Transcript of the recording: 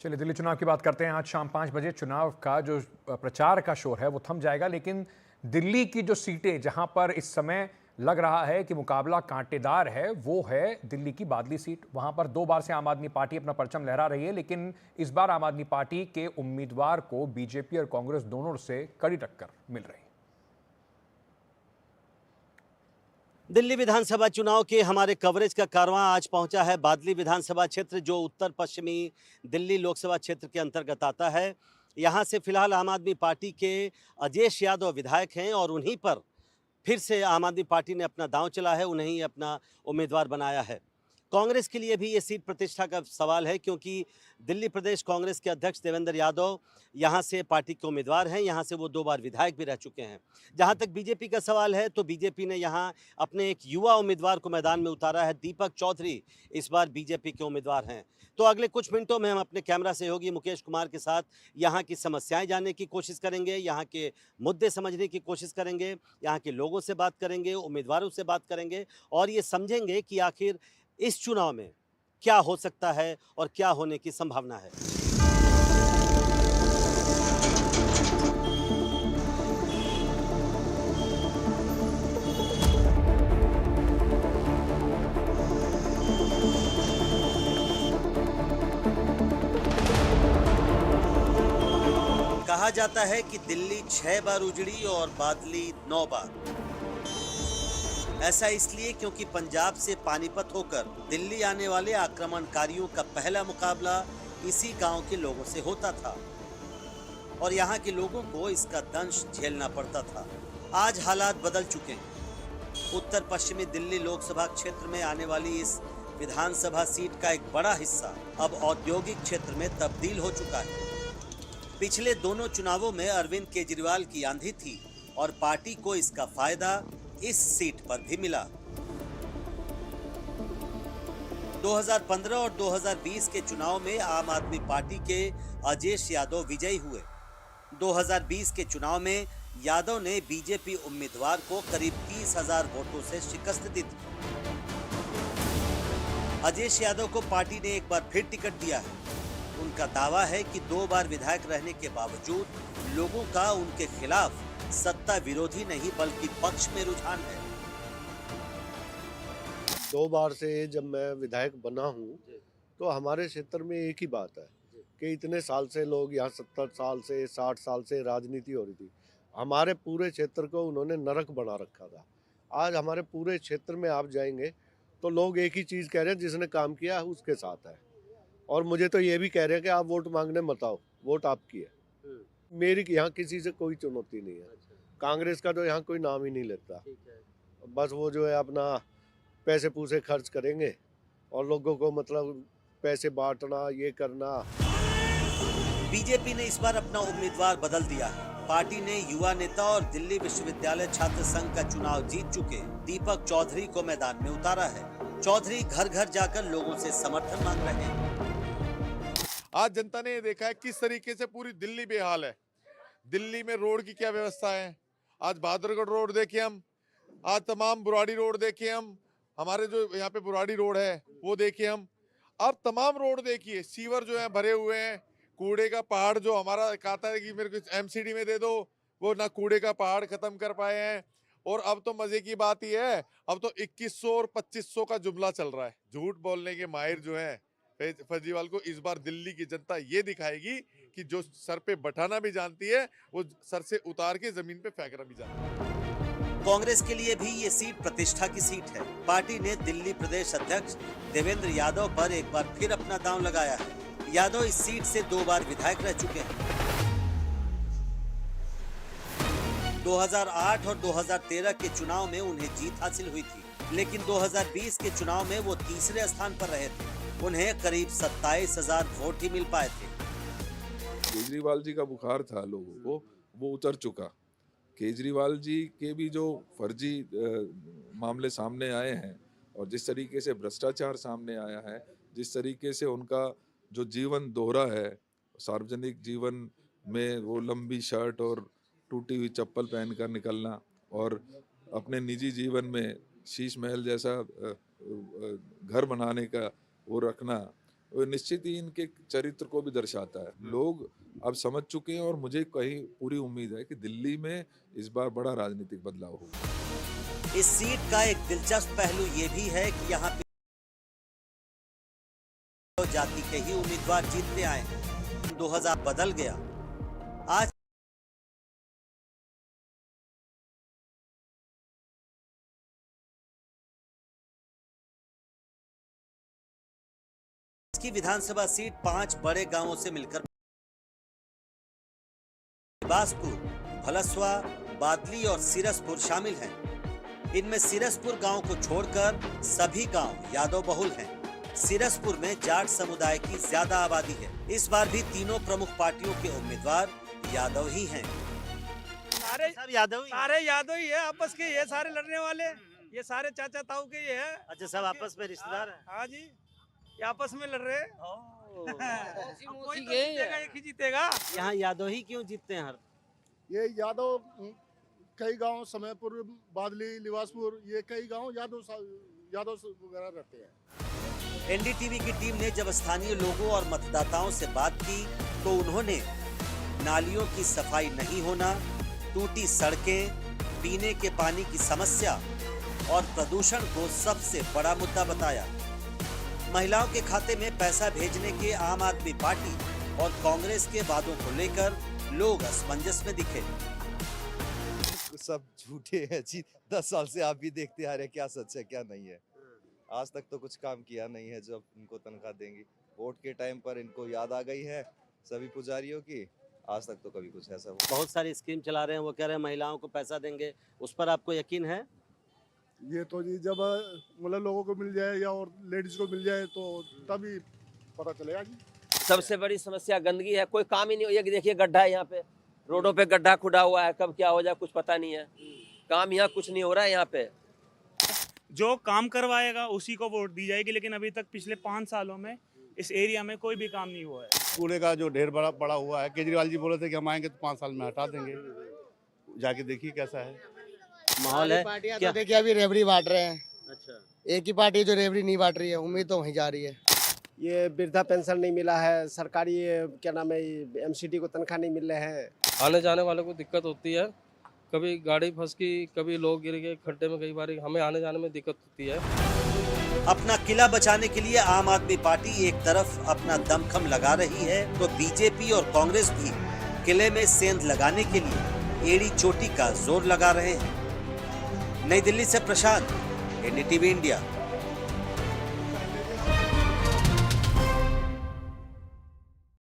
चलिए दिल्ली चुनाव की बात करते हैं। आज शाम 5 बजे चुनाव का जो प्रचार का शोर है वो थम जाएगा, लेकिन दिल्ली की जो सीटें जहां पर इस समय लग रहा है कि मुकाबला कांटेदार है, वो है दिल्ली की बादली सीट। वहां पर 2 बार से आम आदमी पार्टी अपना परचम लहरा रही है, लेकिन इस बार आम आदमी पार्टी के उम्मीदवार को बीजेपी और कांग्रेस दोनों से कड़ी टक्कर मिल रही है। दिल्ली विधानसभा चुनाव के हमारे कवरेज का कारवां आज पहुंचा है बादली विधानसभा क्षेत्र, जो उत्तर पश्चिमी दिल्ली लोकसभा क्षेत्र के अंतर्गत आता है। यहां से फिलहाल आम आदमी पार्टी के अजेश यादव विधायक हैं और उन्हीं पर फिर से आम आदमी पार्टी ने अपना दांव चला है, उन्हें ही अपना उम्मीदवार बनाया है। कांग्रेस के लिए भी ये सीट प्रतिष्ठा का सवाल है, क्योंकि दिल्ली प्रदेश कांग्रेस के अध्यक्ष देवेंद्र यादव यहाँ से पार्टी के उम्मीदवार हैं, यहाँ से वो 2 बार विधायक भी रह चुके हैं। जहाँ तक बीजेपी का सवाल है, तो बीजेपी ने यहाँ अपने एक युवा उम्मीदवार को मैदान में उतारा है। दीपक चौधरी इस बार बीजेपी के उम्मीदवार हैं। तो अगले कुछ मिनटों में हम अपने कैमरा सहयोगी मुकेश कुमार के साथ यहाँ की समस्याएं जानने की कोशिश करेंगे, यहाँ के मुद्दे समझने की कोशिश करेंगे, यहाँ के लोगों से बात करेंगे, उम्मीदवारों से बात करेंगे और ये समझेंगे कि आखिर इस चुनाव में क्या हो सकता है और क्या होने की संभावना है। कहा जाता है कि दिल्ली 6 बार उजड़ी और बादली 9 बार। ऐसा इसलिए क्योंकि पंजाब से पानीपत होकर दिल्ली आने वाले आक्रमणकारियों का पहला मुकाबला इसी गांव के लोगों से होता था और यहाँ के लोगों को इसका दंश झेलना पड़ता था। आज हालात बदल चुके हैं। उत्तर पश्चिमी दिल्ली लोकसभा क्षेत्र में आने वाली इस विधानसभा सीट का एक बड़ा हिस्सा अब औद्योगिक क्षेत्र में तब्दील हो चुका है। पिछले दोनों चुनावों में अरविंद केजरीवाल की आंधी थी और पार्टी को इसका फायदा इस सीट पर भी मिला। 2015 और 2020 के चुनाव में आम आदमी पार्टी के अजेश यादव विजयी हुए। 2020 के चुनाव में यादव ने बीजेपी उम्मीदवार को करीब 30,000 वोटों से शिकस्त दी थी। अजेश यादव को पार्टी ने एक बार फिर टिकट दिया है। उनका दावा है कि 2 बार विधायक रहने के बावजूद लोगों का उनके खिलाफ सत्ता विरोधी नहीं बल्कि पक्ष में रुझान है। 2 बार से जब मैं विधायक बना हूँ तो हमारे क्षेत्र में एक ही बात है कि इतने साल से लोग यहाँ 70 साल से 60 साल से राजनीति हो रही थी। हमारे पूरे क्षेत्र को उन्होंने नरक बना रखा था। आज हमारे पूरे क्षेत्र में आप जाएंगे तो लोग एक ही चीज़ कह रहे हैं, जिसने काम किया उसके साथ है। और मुझे तो ये भी कह रहे हैं कि आप वोट मांगने मत आओ, वोट आपकी है। मेरी यहाँ किसी से कोई चुनौती नहीं है। कांग्रेस का तो यहाँ कोई नाम ही नहीं लेता। बस वो जो है अपना पैसे पूसे खर्च करेंगे और लोगों को मतलब पैसे बांटना, ये करना। बीजेपी ने इस बार अपना उम्मीदवार बदल दिया है। पार्टी ने युवा नेता और दिल्ली विश्वविद्यालय छात्र संघ का चुनाव जीत चुके दीपक चौधरी को मैदान में उतारा है। चौधरी घर घर जाकर लोगों से समर्थन मांग रहे हैं। आज जनता ने ये देखा है किस तरीके से पूरी दिल्ली बेहाल है। दिल्ली में रोड की क्या व्यवस्था है। आज बहादुरगढ़ रोड देखिए हम, आज तमाम बुराड़ी रोड देखिए हम, हमारे जो यहाँ पे बुराड़ी रोड है वो देखिए हम। अब तमाम रोड देखिए, सीवर जो है भरे हुए हैं। कूड़े का पहाड़ जो हमारा कहता है कि मेरे को एमसीडी में दे दो, वो ना कूड़े का पहाड़ खत्म कर पाए हैं। और अब तो मजे की बात ही है, अब तो 2100 और 2500 का जुमला चल रहा है। झूठ बोलने के माहिर जो है केजरीवाल को इस बार दिल्ली की जनता ये दिखाएगी कि जो सर पे बैठाना भी जानती है वो सर से उतार के जमीन पे फेंकना भी जानती है। कांग्रेस के लिए भी ये सीट प्रतिष्ठा की सीट है। पार्टी ने दिल्ली प्रदेश अध्यक्ष देवेंद्र यादव पर एक बार फिर अपना दांव लगाया है। यादव इस सीट से 2 बार विधायक रह चुके हैं। 2008 और 2013 के चुनाव में उन्हें जीत हासिल हुई थी, लेकिन 2020 के चुनाव में वो तीसरे स्थान पर रहे थे। उन्हें करीब 27,000 वोट ही मिल पाए थे। केजरीवाल जी का बुखार था लोगों को, वो उतर चुका। केजरीवाल जी के भी जो फर्जी मामले सामने आए हैं और जिस तरीके से भ्रष्टाचार सामने आया है, जिस तरीके से उनका जो जीवन दोहरा है, सार्वजनिक जीवन में वो लंबी शर्ट और टूटी हुई चप्पल पहनकर निकलना और अपने निजी जीवन में शीश महल जैसा घर बनाने का वो रखना, वो निश्चित ही इनके चरित्र को भी दर्शाता है। लोग अब समझ चुके हैं और मुझे कहीं पूरी उम्मीद है कि दिल्ली में इस बार बड़ा राजनीतिक बदलाव होगा। इस सीट का एक दिलचस्प पहलू ये भी है कि यहाँ पे जाति के ही उम्मीदवार जीतते आए हैं। 2000 बदल गया। आज की विधानसभा सीट 5 बड़े गांवों से मिलकर बासपुर, भलसवा, बादली और सिरसपुर शामिल हैं। इनमें सिरसपुर गांव को छोड़कर सभी गांव यादव बहुल हैं। सिरसपुर में जाट समुदाय की ज्यादा आबादी है। इस बार भी तीनों प्रमुख पार्टियों के उम्मीदवार यादव ही हैं। सारे सब यादव ही हैं। सारे यादव ही है, आपस के ये सारे लड़ने वाले, ये सारे चाचा ताऊ के ये है। अच्छा, सब आपस में रिश्तेदार हैं। हाँ जी, ये आपस में लड़ रहे हैं। कोई तो जीतेगा, एक ही जीतेगा। यहाँ यादव ही क्यों जीतते हैं? हर ये यादव कई गांव, समयपुर, बादली, लिवासपुर, ये कई गांव यादव वगैरह रहते हैं। एनडीटीवी की टीम ने जब स्थानीय लोगों और मतदाताओं से बात की तो उन्होंने नालियों की सफाई नहीं होना, टूटी सड़कें, पीने के पानी की समस्या और प्रदूषण को सबसे बड़ा मुद्दा बताया। महिलाओं के खाते में पैसा भेजने के आम आदमी पार्टी और कांग्रेस के वादों को लेकर लोग असमंजस में दिखे। सब झूठे हैं जी। 10 साल से आप भी देखते आ रहे हैं क्या सच है क्या नहीं है। आज तक तो कुछ काम किया नहीं है। जब इनको तनख्वाह देंगी, वोट के टाइम पर इनको याद आ गई है सभी पुजारियों की। आज तक तो कभी कुछ ऐसा हुआ। बहुत सारी स्कीम चला रहे हैं, वो कह रहे हैं महिलाओं को पैसा देंगे, उस पर आपको यकीन है? ये तो जी जब मतलब लोगों को मिल जाए या और लेडीज को मिल जाए तो तभी पता चलेगा जी। सबसे बड़ी समस्या गंदगी है, कोई काम ही नहीं हो। ये देखिए गड्ढा है यहाँ पे, रोडों पे गड्ढा खुदा हुआ है, कब क्या हो जाए कुछ पता नहीं है। काम यहाँ कुछ नहीं हो रहा है। यहाँ पे जो काम करवाएगा उसी को वोट दी जाएगी, लेकिन अभी तक पिछले 5 सालों में इस एरिया में कोई भी काम नहीं हुआ है। कूड़े का जो ढेर बड़ा पड़ा हुआ है, केजरीवाल जी बोले थे कि हम आएंगे तो 5 साल में हटा देंगे। जाके देखिए कैसा है माहौल है पार्टियां। क्या? तो देखिए अभी रेवड़ी बांट रहे हैं। अच्छा, एक ही पार्टी जो रेवड़ी नहीं बांट रही है, उम्मीद तो वहीं जा रही है। ये वृद्धा पेंशन नहीं मिला है, सरकारी क्या नाम है एमसीडी को तनख्वाह नहीं मिल रहे हैं। आने जाने वालों को दिक्कत होती है, कभी गाड़ी फंस गई, कभी लोग गिर गए खड्डे में, कई बार हमें आने जाने में दिक्कत होती है। अपना किला बचाने के लिए आम आदमी पार्टी एक तरफ अपना दमखम लगा रही है तो बीजेपी और कांग्रेस भी किले में सेंध लगाने के लिए एड़ी चोटी का जोर लगा रहे हैं। नई दिल्ली से प्रशांत, एनडीटीवी इंडिया।